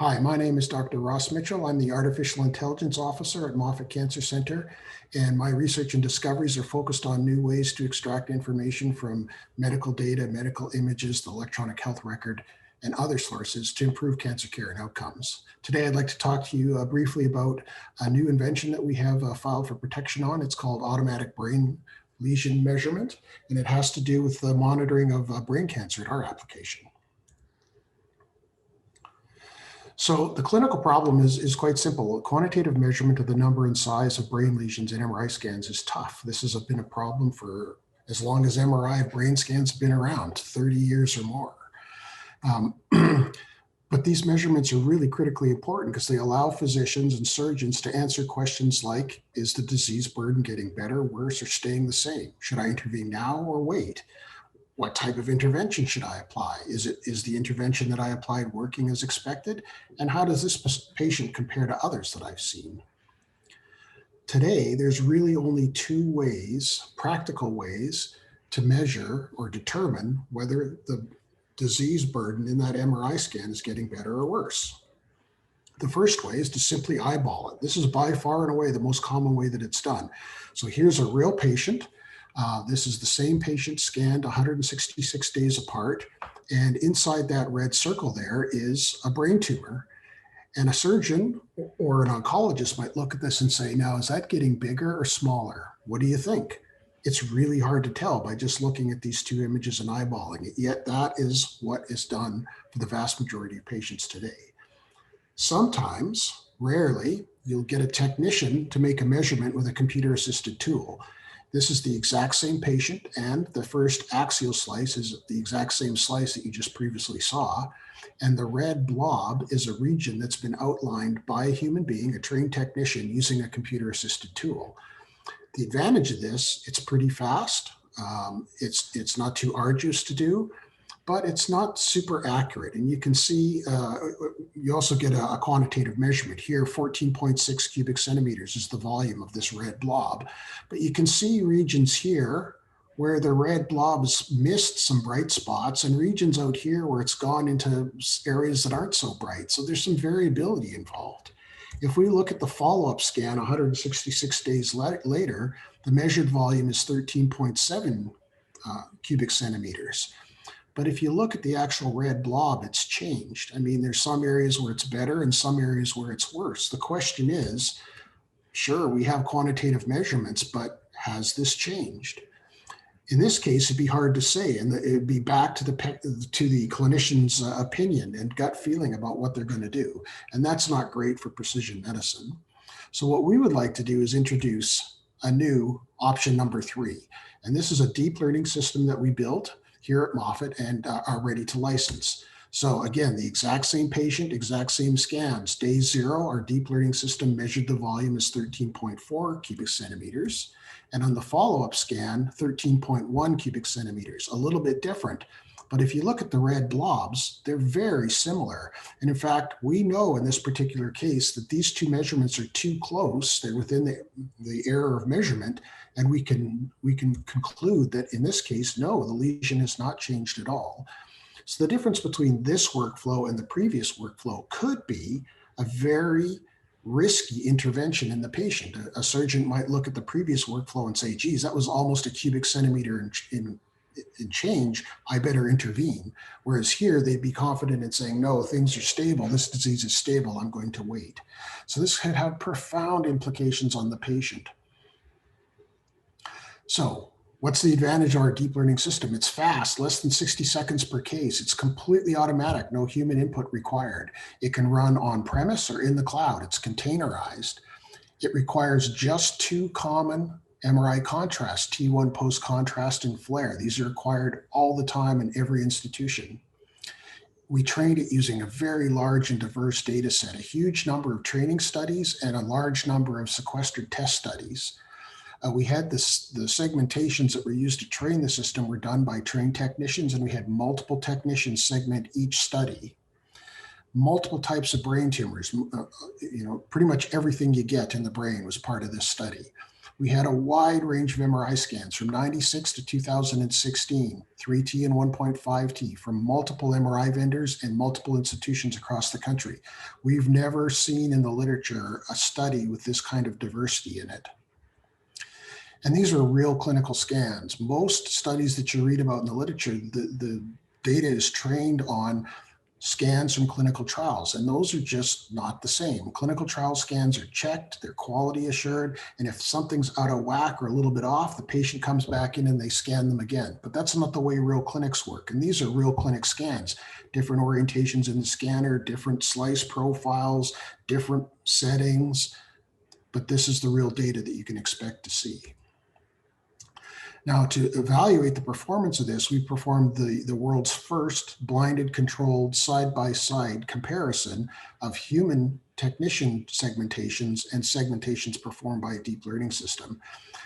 Hi, my name is Dr. Ross Mitchell. I'm the Artificial Intelligence Officer at Moffitt Cancer Center, and my research and discoveries are focused on new ways to extract information from medical data, medical images, the electronic health record, and other sources to improve cancer care and outcomes. Today, I'd like to talk to you briefly about a new invention that we have filed for protection on. It's called automatic brain lesion measurement, and it has to do with the monitoring of brain cancer at our application. So the clinical problem is quite simple. Quantitative measurement of the number and size of brain lesions in MRI scans is tough. This has been a problem for as long as MRI brain scans have been around, 30 years or more. But these measurements are really critically important because they allow physicians and surgeons to answer questions like, is the disease burden getting better, worse, or staying the same? Should I intervene now or wait? What type of intervention should I apply? Is the intervention that I applied working as expected? And how does this patient compare to others that I've seen? Today, there's really only two ways, practical ways, to measure or determine whether the disease burden in that MRI scan is getting better or worse. The first way is to simply eyeball it. This is by far and away the most common way that it's done. So here's a real patient. This is the same patient scanned 166 days apart. And inside that red circle there is a brain tumor. And a surgeon or an oncologist might look at this and say, now, is that getting bigger or smaller? What do you think? It's really hard to tell by just looking at these two images and eyeballing it. Yet that is what is done for the vast majority of patients today. Sometimes, rarely, you'll get a technician to make a measurement with a computer-assisted tool. This is the exact same patient, and the first axial slice is the exact same slice that you just previously saw. And the red blob is a region that's been outlined by a human being, a trained technician, using a computer-assisted tool. The advantage of this, it's pretty fast. It's not too arduous to do, but it's not super accurate. And you can see, you also get a quantitative measurement here. 14.6 cubic centimeters is the volume of this red blob. But you can see regions here where the red blob has missed some bright spots, and regions out here where it's gone into areas that aren't so bright. So there's some variability involved. If we look at the follow-up scan 166 days later, the measured volume is 13.7 cubic centimeters. But if you look at the actual red blob, it's changed. I mean, there's some areas where it's better and some areas where it's worse. The question is, sure, we have quantitative measurements, but has this changed? In this case, it'd be hard to say, and it'd be back to the clinician's opinion and gut feeling about what they're going to do. And that's not great for precision medicine. So what we would like to do is introduce a new option number 3. And this is a deep learning system that we built here at Moffitt and are ready to license. So again, the exact same patient, exact same scans. Day 0, our deep learning system measured the volume as 13.4 cubic centimeters. And on the follow-up scan, 13.1 cubic centimeters, a little bit different. But if you look at the red blobs, they're very similar. And in fact, we know in this particular case that these two measurements are too close. They're within the error of measurement. And we can conclude that in this case, no, the lesion has not changed at all. So the difference between this workflow and the previous workflow could be a very risky intervention in the patient. A surgeon might look at the previous workflow and say, geez, that was almost a cubic centimeter in change, I better intervene. Whereas here, they'd be confident in saying, no, things are stable, this disease is stable, I'm going to wait. So this could have profound implications on the patient. So what's the advantage of our deep learning system? It's fast, less than 60 seconds per case. It's completely automatic, no human input required. It can run on premise or in the cloud. It's containerized. It requires just 2 common MRI contrasts, T1 post-contrast and flare. These are required all the time in every institution. We trained it using a very large and diverse data set, a huge number of training studies and a large number of sequestered test studies. We had the segmentations that were used to train the system were done by trained technicians, and we had multiple technicians segment each study. Multiple types of brain tumors, pretty much everything you get in the brain was part of this study. We had a wide range of MRI scans from 96 to 2016, 3T and 1.5T from multiple MRI vendors and multiple institutions across the country. We've never seen in the literature a study with this kind of diversity in it. And these are real clinical scans. Most studies that you read about in the literature, the data is trained on scans from clinical trials, and those are just not the same. Clinical trial scans are checked, they're quality assured, and if something's out of whack or a little bit off, the patient comes back in and they scan them again. But that's not the way real clinics work, and these are real clinic scans. Different orientations in the scanner, different slice profiles, different settings, but this is the real data that you can expect to see. Now, to evaluate the performance of this, we performed the world's first blinded controlled side-by-side comparison of human technician segmentations and segmentations performed by a deep learning system.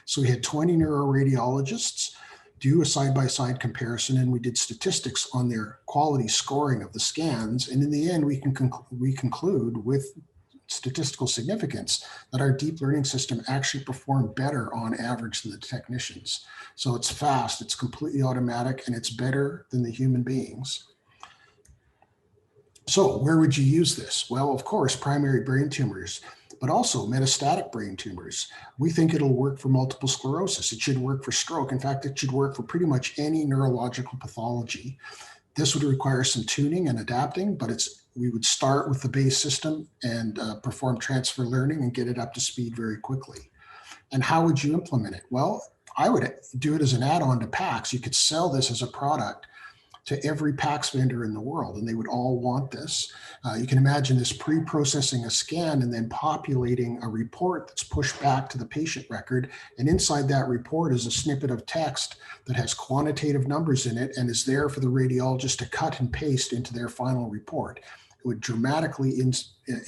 So we had 20 neuroradiologists do a side-by-side comparison, and we did statistics on their quality scoring of the scans. And in the end, we conclude with statistical significance that our deep learning system actually performed better on average than the technicians. So it's fast, it's completely automatic, and it's better than the human beings. So where would you use this? Well, of course, primary brain tumors, but also metastatic brain tumors. We think it'll work for multiple sclerosis. It should work for stroke. In fact, it should work for pretty much any neurological pathology. This would require some tuning and adapting, but we would start with the base system and perform transfer learning and get it up to speed very quickly. And how would you implement it? Well, I would do it as an add-on to PACS. You could sell this as a product to every PACS vendor in the world, and they would all want this. You can imagine this pre-processing a scan and then populating a report that's pushed back to the patient record. And inside that report is a snippet of text that has quantitative numbers in it and is there for the radiologist to cut and paste into their final report. It would dramatically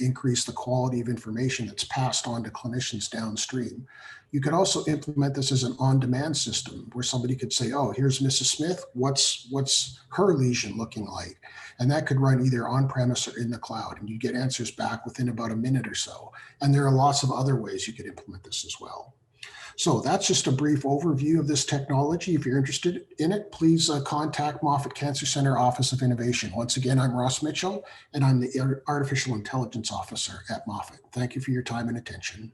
increase the quality of information that's passed on to clinicians downstream. You could also implement this as an on-demand system where somebody could say, oh, here's Mrs. Smith, what's her lesion looking like? And that could run either on-premise or in the cloud, and you get answers back within about a minute or so. And there are lots of other ways you could implement this as well. So that's just a brief overview of this technology. If you're interested in it, please contact Moffitt Cancer Center Office of Innovation. Once again, I'm Ross Mitchell, and I'm the Artificial Intelligence Officer at Moffitt. Thank you for your time and attention.